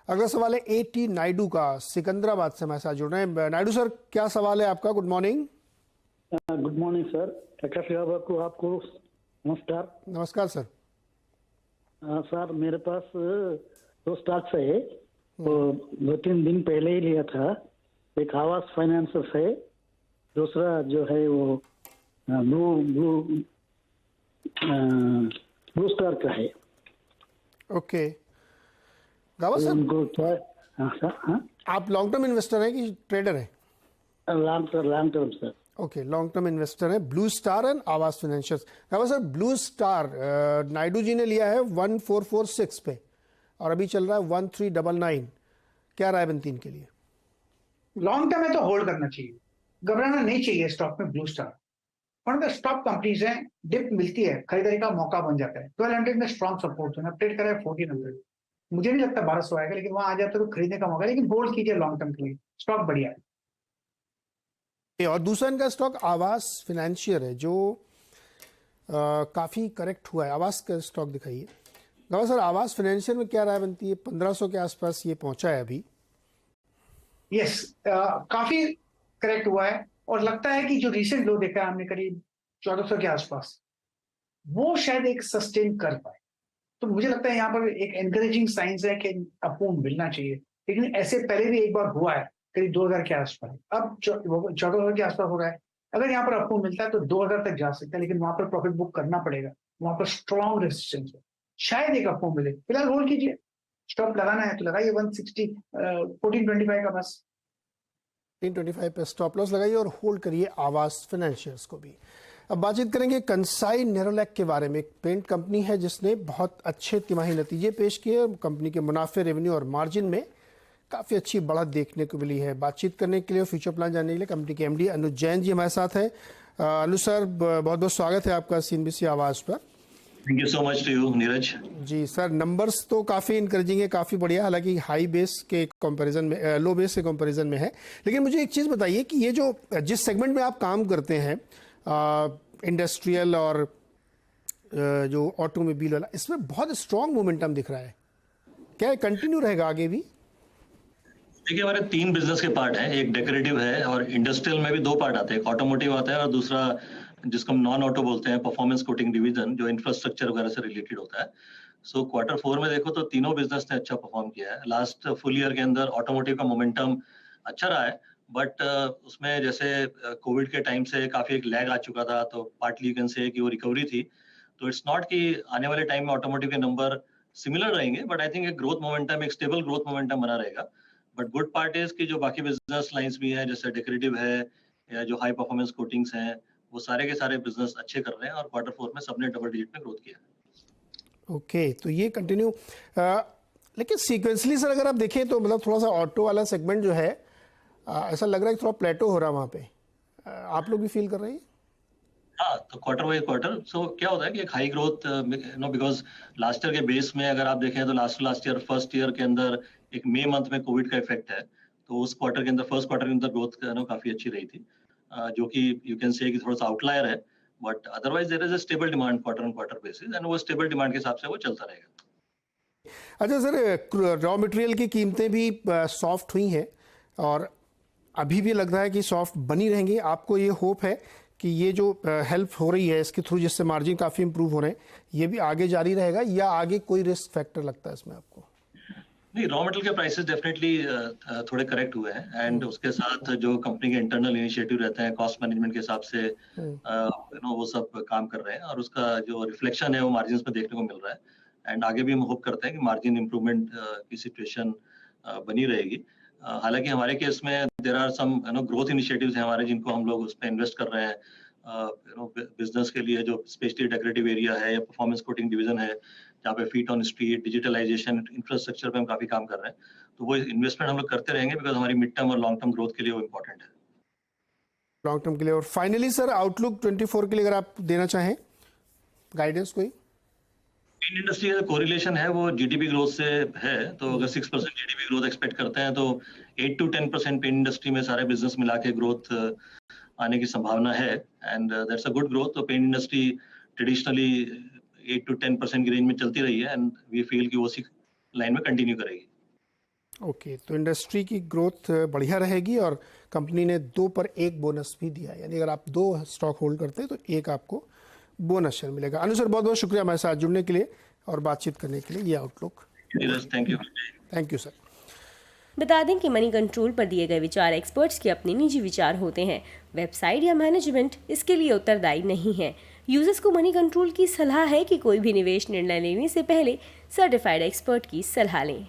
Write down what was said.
अगला सवाल है A.T. नायडू का, सिकंदराबाद से हमारे साथ जुड़ रहे हैं। नायडू सर, क्या सवाल है आपका? Good morning. Good morning sir, Prakash आपको नमस्कार। नमस्कार सर। सर मेरे पास दो स्टॉक्स है, तो 2-3 दिन पहले ही लिया था। एक आवास फाइनेंसर्स है, दूसरा जो है वो ब्लू ब्लू ब्लू स्टार का है। ओके गावा सर, उनको क्या? हाँ सर। हाँ, आप लॉन्ग टर्म इन्वेस्टर हैं कि ट्रेडर हैं? Long term sir. Okay, long term investor हैं। ब्लू स्टार एंड आवास फाइनेंशियल्स। गावा sir, blue star Naidu ji ने लिया है 1446 पे और अभी चल रहा है 1399। क्या राय बनती इनके लिए? लॉन्ग टर्म में तो होल्ड करना चाहिए, घबराना नहीं चाहिए स्टॉक में। Blue star one of the stock companies है, डिप मिलती है, खरीदारी का मौका बन जाता है। 1200 में स्ट्रॉन्ग सपोर्ट है, ट्रेड करा है 1400। मुझे नहीं लगता 1200 आएगा, लेकिन वहां आ जाता है तो खरीदने का मौका है। लेकिन होल्ड कीजिए लॉन्ग टर्म के लिए, स्टॉक बढ़िया है। और दूसरा इनका स्टॉक आवास फाइनेंशियल है, जो काफी करेक्ट हुआ है। आवास का स्टॉक दिखाइए गावा सर। आवास फाइनेंशियल में क्या राय बनती है? 1500 के आसपास ये पहुंचा है अभी। यस, काफी करेक्ट हुआ है और लगता है कि जो रिसेंट लो देखा है हमने करीब 1400 के आसपास, वो शायद एक सस्टेन कर पाए। तो मुझे लगता है यहाँ पर एक एनकरेजिंग साइंस है कि अपूर्ण मिलना चाहिए। लेकिन ऐसे पहले भी एक बार हुआ है करीब 2000 के आसपास, अब 1400 के आसपास हो रहा है। अगर यहाँ पर अपूर्ण मिलता है तो 2000 तक जा सकता है, लेकिन वहां पर प्रॉफिट बुक करना पड़ेगा। वहां पर स्ट्रॉन्ग रेजिस्टेंस है, शायद एक अपूर्ण मिले। फिलहाल होल्ड कीजिए, स्टॉप लगाना है तो लगाइए 160 1425 का बस। 325 पे स्टॉप लॉस लगाइए और होल्ड करिए आवास फाइनेंशियल्स को भी। अब बातचीत करेंगे कंसाई नेरोलैक के बारे में। एक पेंट कंपनी है जिसने बहुत अच्छे तिमाही नतीजे पेश किए। कंपनी के मुनाफे, रेवेन्यू और मार्जिन में काफ़ी अच्छी बढ़त देखने को मिली है। बातचीत करने के लिए, फ्यूचर प्लान जानने के लिए कंपनी के MD अनुज जैन जी हमारे साथ हैं। अनुज सर, बहुत बहुत स्वागत है आपका CNBC आवाज़ पर। Thank you so much to you Neeraj. जी सर, नंबर्स तो काफ़ी इनकरेजिंग है, काफ़ी बढ़िया। हालांकि हाई बेस के कंपैरिजन में, लो बेस के कंपैरिजन में है। लेकिन मुझे एक चीज़ बताइए कि ये जो जिस सेगमेंट में आप काम करते हैं, इंडस्ट्रियल और जो ऑटोमोबाइल वाला, इसमें बहुत स्ट्रॉन्ग मोमेंटम दिख रहा है। क्या कंटिन्यू रहेगा आगे भी? देखिए, हमारे 3 बिजनेस के पार्ट हैं। एक डेकोरेटिव है और इंडस्ट्रियल में भी 2 पार्ट आते हैं। एक ऑटोमोटिव आता है और दूसरा जिसको हम नॉन ऑटो बोलते हैं, परफॉर्मेंस कोटिंग डिवीजन, जो इंफ्रास्ट्रक्चर वगैरह से रिलेटेड होता है। सो Q4 में देखो तो तीनों बिजनेस ने अच्छा परफॉर्म किया है। लास्ट फुल ईयर के अंदर ऑटोमोटिव का मोमेंटम अच्छा रहा है, बट उसमें जैसे कोविड के टाइम से काफी एक लैग आ चुका था, तो पार्टली यू कैन से कि वो रिकवरी थी। तो इट्स नॉट कि आने वाले टाइम में ऑटोमोटिव के नंबर सिमिलर रहेंगे, बट आई थिंक एक ग्रोथ मोमेंटम, एक स्टेबल ग्रोथ मोमेंटम बना रहेगा। बट गुड पार्ट इज कि जो बाकी बिजनेस लाइंस भी हैं, जैसे डेकोरेटिव है या जो हाई परफॉर्मेंस कोटिंग्स हैं, वो सारे के सारे बिजनेस अच्छे कर रहे हैं और Q4 में सबने डबल डिजिट में ग्रोथ किया है। ओके, तो ये कंटिन्यू। लेकिन सीक्वेंसली सर अगर आप देखें तो मतलब थोड़ा सा ऑटो वाला सेगमेंट जो है, ऐसा लग रहा है कि थोड़ा प्लेटो हो रहा है वहाँ पे। आप लोग भी फील कर रहे हैं? हाँ, तो क्वार्टर बाई क्वार्टर सो क्या होता है कि एक high growth because last year के बेस में अगर आप देखें तो लास्ट ईयर फर्स्ट ईयर के अंदर एक मई मंथ में कोविड का इफेक्ट है, तो उस क्वार्टर के अंदर, फर्स्ट क्वार्टर के अंदर ग्रोथ काफी अच्छी रही थी, जो कि यू कैन से कि थोड़ा सा आउटलायर है। But otherwise there is a stable demand quarter on quarter basis, and वो स्टेबल डिमांड के हिसाब से वो चलता रहेगा। अच्छा सर, रॉ मटेरियल की कीमतें भी सॉफ्ट हुई हैं और अभी भी लग रहा है कि सॉफ्ट बनी रहेंगी। आपको ये होप है कि ये जो हेल्प हो रही है इसके थ्रू, जिससे मार्जिन काफ़ी इंप्रूव हो रहे हैं, ये भी आगे जारी रहेगा या आगे कोई रिस्क फैक्टर लगता है इसमें आपको? नहीं, रॉ मटेरियल के प्राइसेस डेफिनेटली थोड़े करेक्ट हुए हैं, एंड उसके साथ जो कंपनी के इंटरनल इनिशिएटिव रहते हैं कॉस्ट मैनेजमेंट के हिसाब से वो सब काम कर रहे हैं और उसका जो रिफ्लेक्शन है वो मार्जिन में देखने को मिल रहा है। एंड आगे भी हम होप करते हैं कि मार्जिन इंप्रूवमेंट की सिचुएशन बनी रहेगी। हालांकि हमारे केस में there are some growth initiatives हैं हमारे, जिनको हम लोग उस पर इन्वेस्ट कर रहे हैं। बिजनेस के लिए जो स्पेशली डेकोरेटिव एरिया है या परफॉर्मेंस कोटिंग डिवीजन है, जहाँ पे feet on street, digitalization, infrastructure पे हम काफी काम कर रहे हैं। तो वो इन्वेस्टमेंट हम लोग करते रहेंगे, बिकॉज हमारी मिड टर्म और लॉन्ग टर्म ग्रोथ के लिए वो इम्पोर्टेंट है, लॉन्ग टर्म के लिए। और फाइनली सर, आउटलुक 24 के लिए अगर आप देना चाहें गाइडेंस कोई? पेंट इंडस्ट्री का कोरिलेशन है वो जीडीपी ग्रोथ से है। तो अगर 6% जीडीपी ग्रोथ एक्सपेक्ट करते हैं तो 8 to 10% पेंट इंडस्ट्री में सारे बिजनेस मिला के ग्रोथ आने की संभावना है, and that's a good growth. तो पेंट इंडस्ट्री ट्रेडिशनली 8 to 10% की रेंज में चलती रही है, एंड वी फील कि वो उसी लाइन में कंटिन्यू करेगी। ओके, तो इंडस्ट्री की ग्रोथ बढ़िया रहेगी और कंपनी ने 2 पर 1 बोनस भी दिया, यानी अगर आप 2 स्टॉक होल्ड करते हैं तो 1 आपको बोनस शेयर मिलेगा। अनु सर, बहुत बहुत शुक्रिया हमारे साथ जुड़ने के लिए और बातचीत करने के लिए। ये outlook. Thank you. Thank you sir. बता दें कि मनी कंट्रोल पर दिए गए विचार एक्सपर्ट्स के अपने निजी विचार होते हैं। वेबसाइट या मैनेजमेंट इसके लिए उत्तरदायी नहीं है। यूजर्स को मनी कंट्रोल की सलाह है कि कोई भी निवेश निर्णय लेने से पहले सर्टिफाइड एक्सपर्ट की सलाह लें।